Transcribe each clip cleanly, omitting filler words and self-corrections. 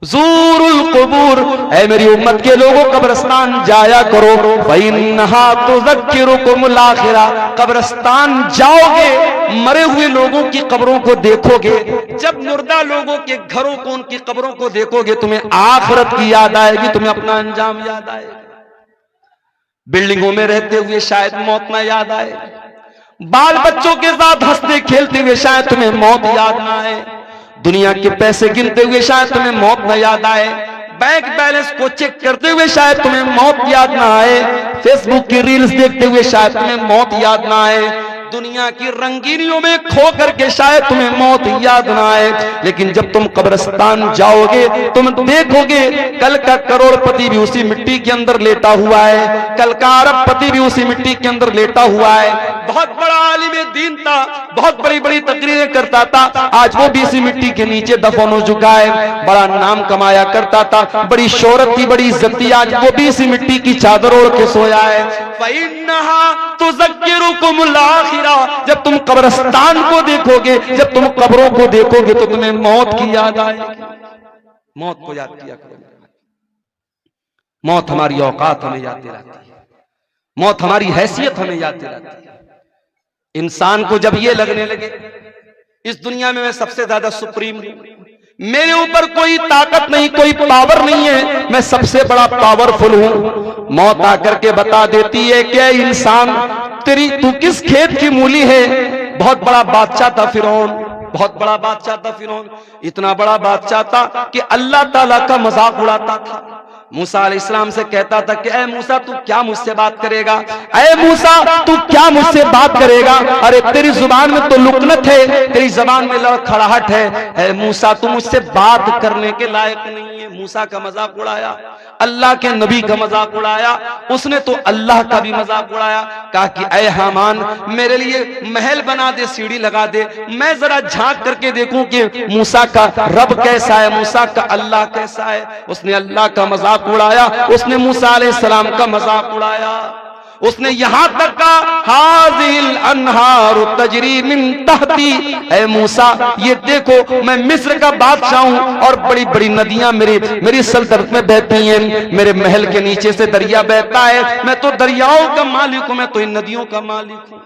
ज़ूरुल क़ुबूर, ऐ मेरी उम्मत के लोगों कब्रिस्तान जाया करो, फ़इन्नहा तुज़क्किरुकुमुल आखिरा, कब्रिस्तान जाओगे, मरे हुए लोगों की कब्रों को देखोगे, जब मुर्दा लोगों के घरों को, उनकी कब्रों को देखोगे, तुम्हें आखिरत की याद आएगी, तुम्हें अपना अंजाम याद आएगा। बिल्डिंगों में रहते हुए शायद मौत ना याद आए, बाल बच्चों के साथ हंसते खेलते हुए शायद तुम्हें मौत याद ना आए, दुनिया के पैसे गिनते हुए शायद तुम्हें मौत न याद आए, बैंक बैलेंस को चेक करते हुए शायद तुम्हें मौत याद ना आए, फेसबुक की रील्स देखते हुए शायद तुम्हें मौत याद ना आए, दुनिया की रंगीनियों में खो करके शायद तुम्हें मौत याद ना आए, लेकिन जब तुम कब्रिस्तान जाओगे तुम देखोगे कल का करोड़पति भी उसी मिट्टी के अंदर लेटा हुआ है, कल का अरबपति भी उसी मिट्टी के अंदर लेटा हुआ है, बहुत बड़ा आलिम दीन था, बहुत बड़ी बड़ी तकरीरें करता था, आज वो भी इसी मिट्टी के नीचे दफन हो चुका है, बड़ा नाम कमाया करता था, बड़ी शोहरत थी, बड़ी इज्जत थी, आज वो भी इसी मिट्टी की चादर ओढ़ के सोया है। फ़इन्नहा तुज़क्किरुकुमुल आखिरा, जब तुम कब्रिस्तान को देखोगे, जब तुम कब्रों को देखोगे तो तुम्हें मौत की याद आएगी। मौत को याद किया करो, मौत हमारी औकात हमें याद दिलाती है, मौत हमारी हैसियत हमें याद दिलाती है। इंसान को जब ये लगने लगे इस दुनिया में मैं सबसे ज्यादा सुप्रीम हूं, मेरे ऊपर कोई ताकत नहीं, कोई पावर नहीं है, मैं सबसे बड़ा पावरफुल हूं, मौत आकर के बता देती है कि इंसान तू किस खेत की मूली है। बहुत बड़ा बादशाह था फिरौन, बहुत बड़ा बादशाह था फिरौन, इतना बड़ा बादशाह था कि अल्लाह ताला का मजाक उड़ाता था। मूसा अलैहिस्सलाम से कहता था कि ऐ मूसा तू क्या मुझसे बात करेगा, ऐ मूसा तू क्या मुझसे बात करेगा, अरे तेरी जुबान में तो लुकनत है, तेरी जुबान में लड़खड़ाहट है, ऐ मूसा तू मुझसे बात करने के लायक नहीं है। मूसा का मजाक उड़ाया, अल्लाह के नबी का मजाक उड़ाया, उसने तो अल्लाह का भी मजाक उड़ाया, कहा कि ऐ हामान मेरे लिए महल बना दे, सीढ़ी लगा दे, मैं जरा झांक करके देखूं कि मूसा का रब कैसा है, मूसा का अल्लाह कैसा है। उसने अल्लाह का मजाक उड़ाया, उसने मूसा अलैहिस्सलाम का मजाक उड़ाया, उसने यहां तक कहा हाज़िल अनहारु तजरी मिन तहती, ऐ मूसा ये देखो मैं मिस्र का बादशाह हूं और बड़ी बड़ी नदियां मेरी सल्तनत में बहती हैं, मेरे महल के नीचे से दरिया बहता है, मैं तो दरियाओं का मालिक हूं, मैं तो इन नदियों का मालिक हूं।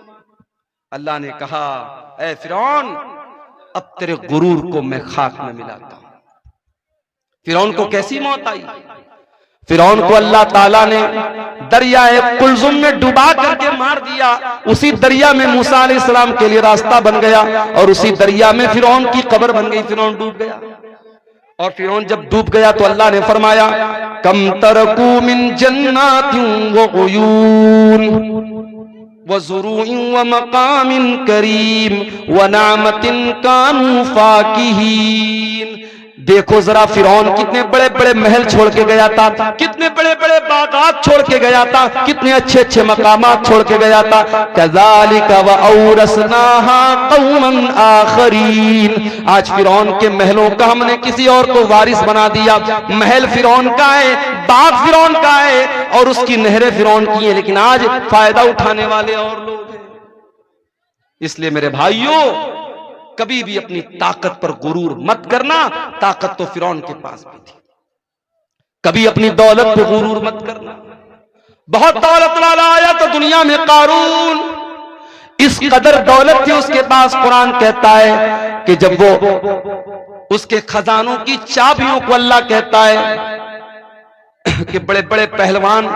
अल्लाह ने कहा ऐ फिरौन अब तेरे गुरूर को मैं खाक में मिलाता हूं। फिरौन को कैसी मौत आई, फिरौन को अल्लाह ताला ने दरियाए कुलजुम में डुबा करके मार दिया, उसी दरिया में मूसा अलैहिस्सलाम के लिए रास्ता बन गया और उसी दरिया में फिरौन की कब्र बन गई, फिरौन डूब गया। और फिरौन जब डूब गया तो अल्लाह ने फरमाया कम तरकू मिन जन्नातिन व उयून व ज़ुरूइन व मकामिन करीम व नामतिन कानू फाकिहीन। देखो जरा फिरौन कितने बड़े बड़े महल छोड़ के गया था, कितने बड़े बड़े बागात छोड़ के गया था, कितने अच्छे अच्छे मकामात छोड़ के गया था। कज़ालिका व औरसनाहा कौमन आखरीन, आज फिरौन के महलों का हमने किसी और को वारिस बना दिया। महल फिरौन का है, बाग फिरौन का है और उसकी नहरें फिरौन की है, लेकिन आज फायदा उठाने वाले और लोग हैं। इसलिए मेरे भाइयों कभी भी अपनी ताकत पर गुरूर मत करना, ताकत तो फिरौन के पास भी थी। कभी अपनी दौलत पर गुरूर मत करना। बहुत दौलत वाला आया तो दुनिया में कारून, इस कदर दौलत थी उसके पास, कुरान कहता है कि जब वो उसके खजानों की चाबियों को अल्लाह कहता है कि बड़े बड़े पहलवान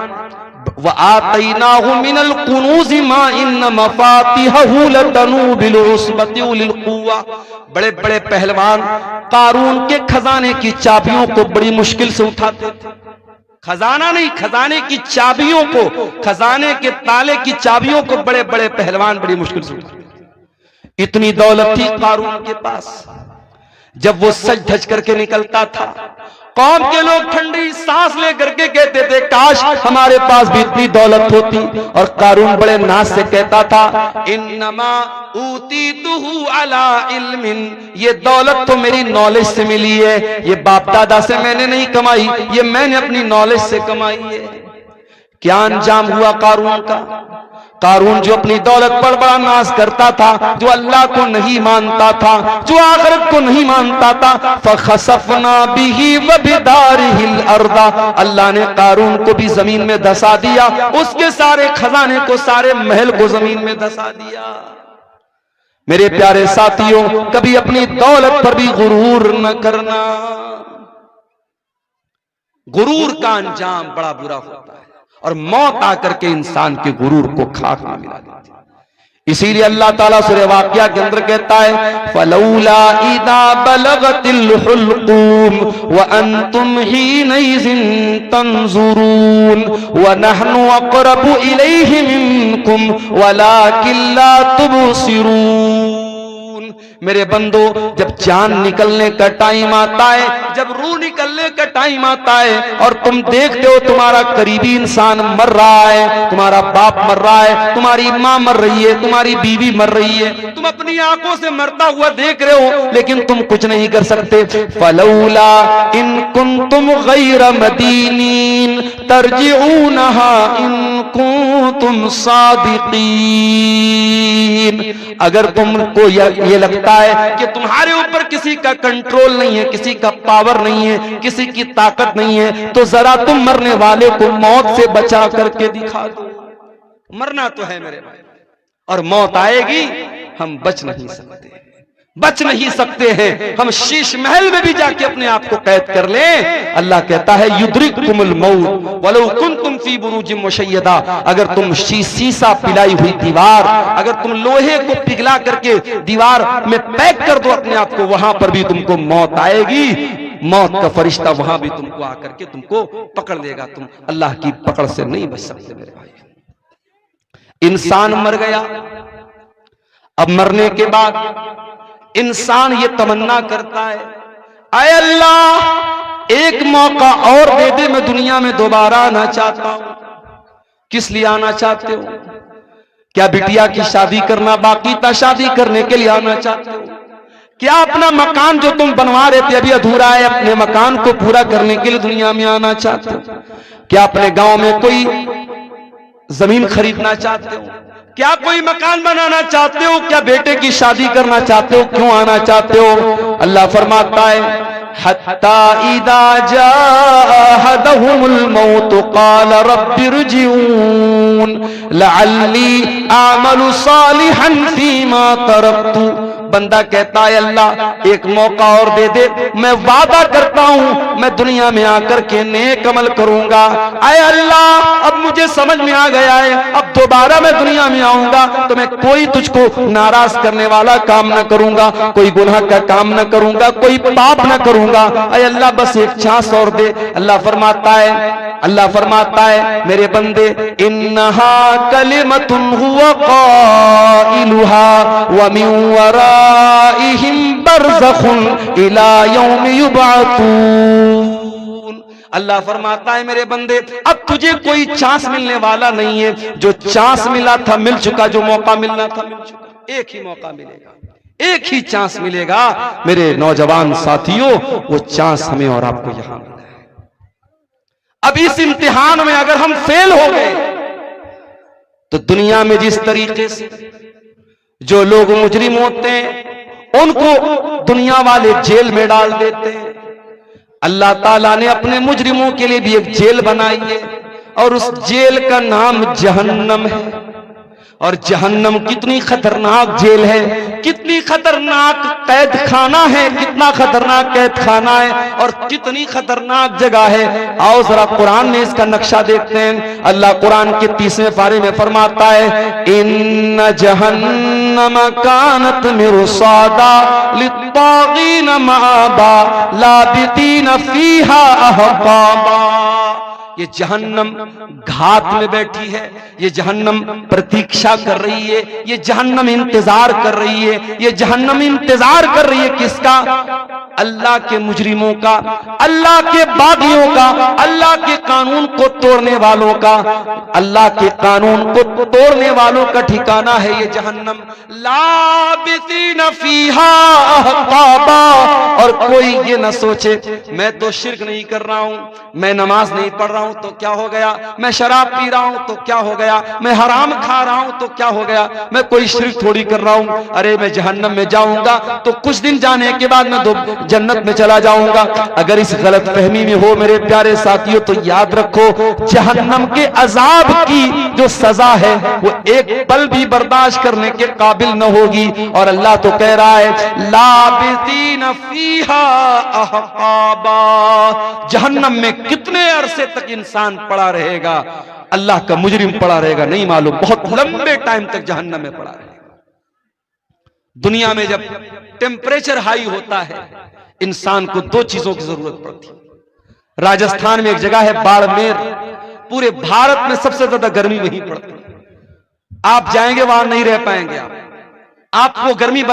व आतैनाहु मिनल कुनूज़ि मा इन्न मफातिहहु लतनू बिल उस्बति उलिल कुव्वा, बड़े बड़े पहलवान कारून के खजाने की चाबियों को बड़ी मुश्किल से उठाते थे। खजाना नहीं, खजाने की चाबियों को, खजाने के ताले की चाबियों को बड़े बड़े पहलवान बड़ी मुश्किल से उठाते। इतनी दौलत थी कारून के पास। जब वो सज धज करके निकलता था कौम के लोग ठंडी सांस लेकर के कहते थे काश हमारे पास भी इतनी दौलत होती। और कारून बड़े नाज से कहता था इन्नमा ऊतीतुहु अला इल्मिन, ये दौलत तो मेरी नॉलेज से मिली है, ये बाप दादा से मैंने नहीं कमाई, ये मैंने अपनी नॉलेज से कमाई है। क्या अंजाम हुआ कारून का? कारून जो अपनी दौलत पर बड़ा नाज करता था, जो अल्लाह को नहीं मानता था, जो आखिरत को नहीं मानता था, फखसफना बिही व बिदारिहिल अर्दा, अल्लाह ने कारून को भी जमीन में धसा दिया, उसके सारे खजाने को, सारे महल को जमीन में धसा दिया। मेरे प्यारे साथियों, कभी अपनी दौलत पर भी गुरूर न करना। गुरूर का अंजाम बड़ा बुरा होता है और मौत आकर के इंसान के गुरूर को खाक में मिला देती है। इसीलिए अल्लाह ताला सूरह वाक़िया के अंदर कहता है, फलौला इदा बलगतिल हुल्कूम व अंतुम हीनइज़िन तंजुरून व नहनु अक़रबु इलैहि मिनकुम वलाकिन ला तुबसिरून। मेरे बंदो, जब जान निकलने का टाइम आता है, जब रूह निकलने का टाइम आता है और तुम देखते हो तुम्हारा करीबी इंसान मर रहा है, तुम्हारा बाप मर रहा है, तुम्हारी माँ मर रही है, तुम्हारी बीवी मर रही है, तुम अपनी आंखों से मरता हुआ देख रहे हो, लेकिन तुम कुछ नहीं कर सकते। फलौला इन कुंतुम गैर मदीनीन तरजिऊनहा इन कुंतुम सादिकीन। अगर तुमको ये लगता है कि तुम्हारे ऊपर किसी का कंट्रोल नहीं है, किसी का पावर नहीं है, किसी की ताकत नहीं है, तो जरा तुम मरने वाले को मौत से बचा करके दिखा दो। मरना तो है मेरे भाई, और मौत आएगी, हम बच नहीं सकते, बच नहीं सकते हैं। हम शीश महल में भी जाके अपने आप को कैद कर लें, अल्लाह कहता है युद्रिकुमुल मौत वलौ कुंतुम फी बुरूजिम मुशय्यदा। अगर तुम शीशा पिलाई हुई दीवार, अगर तुम लोहे को पिघला करके दीवार में पैक कर दो अपने आप को, वहां पर भी तुमको मौत आएगी, मौत का फरिश्ता वहां भी तुमको आकर के तुमको पकड़ लेगा। तुम अल्लाह की पकड़ से नहीं बच सकते मेरे भाई। इंसान मर गया, अब मरने के बाद इंसान ये तमन्ना करता है, आए अल्लाह एक मौका और दे दे, मैं दुनिया में दोबारा आना चाहता हूं। किस लिए आना चाहते हो? क्या बिटिया की शादी करना बाकी था, शादी करने के लिए आना चाहते हो? क्या अपना मकान जो तुम बनवा रहे थे अभी अधूरा है, अपने मकान को पूरा करने के लिए दुनिया में आना चाहते हो? क्या अपने गांव में कोई जमीन खरीदना चाहते हो? क्या कोई मकान बनाना चाहते हो? क्या बेटे की शादी करना चाहते हो? क्यों आना चाहते हो? अल्लाह फरमाता है, हत्ता इदा जाअहदहुमुल मौत क़ाल रब्बिरजिऊन लअल्ली आमलु सालिहन फीमा तरक्तु। बंदा कहता है अल्लाह एक मौका और दे दे, मैं वादा करता हूं मैं दुनिया में आकर के नेक अमल करूंगा। आए अल्लाह अब मुझे समझ में आ गया है, अब दोबारा मैं दुनिया में आऊंगा तो मैं कोई तुझको नाराज करने वाला काम न करूंगा, कोई गुनाह का काम न करूंगा, कोई पाप न करूंगा। आए अल्लाह बस एक चांस और दे। अल्लाह फरमाता है मेरे बंदे, इन्नहा कलिमतुन हुवा क़ाइलुहा व मिन वराइहिम बरज़खुन इला यौमि युबअतून। अल्लाह फरमाता है मेरे बंदे, अब तुझे कोई चांस मिलने वाला नहीं है, जो चांस मिला था मिल चुका, जो मौका मिलना था मिल चुका। एक ही मौका मिलेगा, एक ही चांस मिलेगा मेरे नौजवान साथियों, वो चांस हमें और आपको यहां मिला है। अब इस इम्तिहान में अगर हम फेल हो गए तो दुनिया में जिस तरीके से जो लोग मुजरिम होते हैं उनको दुनिया वाले जेल में डाल देते हैं, अल्लाह ताला ने अपने मुजरिमों के लिए भी एक जेल बनाई है और उस जेल का नाम जहन्नम है। और जहन्नम कितनी खतरनाक जेल है, कितनी खतरनाक कैद खाना है, कितना खतरनाक कैद खाना है और कितनी खतरनाक जगह है। आओ जरा कुरान में इसका नक्शा देखते हैं। अल्लाह कुरान के 30वें पारे में फरमाता है, इन्न जहन्नम कानत मिरसादा लित्तागीन माबा लाबितीन फीहा अहकाबा। ये जहन्नम घात में बैठी है, ये जहन्नम प्रतीक्षा कर रही है, ये जहन्नम इंतजार कर रही है, ये जहन्नम इंतजार कर रही है किसका? अल्लाह के मुजरिमों का, अल्लाह के बागियों का, अल्लाह के कानून को तोड़ने वालों का। अल्लाह के कानून को तोड़ने वालों का ठिकाना है ये जहन्नम। लाबितीन फीहा अहकाबा। और कोई ये ना सोचे मैं तो शिर्क नहीं कर रहा हूं, मैं नमाज नहीं पढ़ रहा हूं, हूं तो क्या हो गया, मैं शराब पी रहा हूं तो क्या हो गया, मैं हराम खा रहा हूं तो क्या हो गया, मैं कोई शिर्क थोड़ी कर रहा हूं, अरे मैं जहन्नम में जाऊंगा तो कुछ दिन जाने के बाद मैं जन्नत में चला जाऊंगा। अगर इस गलत फहमी में हो मेरे प्यारे साथियों तो याद रखो जहन्नम के अजाब की जो सजा है वो एक पल भी बर्दाश्त करने के काबिल न होगी। और अल्लाह तो कह रहा है लाबितीन फीहा अहकाबा, जहन्नम में कितने अरसे तक इंसान पड़ा रहेगा, अल्लाह का मुजरिम पड़ा रहेगा नहीं मालूम, बहुत लंबे टाइम तक जहन्नम में पड़ा रहेगा। दुनिया में जब टेम्परेचर हाई होता है इंसान को दो चीजों की जरूरत पड़ती है। राजस्थान में एक जगह है बाड़मेर, पूरे भारत में सबसे ज्यादा गर्मी वहीं पड़ती है। आप जाएंगे वहां नहीं रह पाएंगे, आप वो गर्मी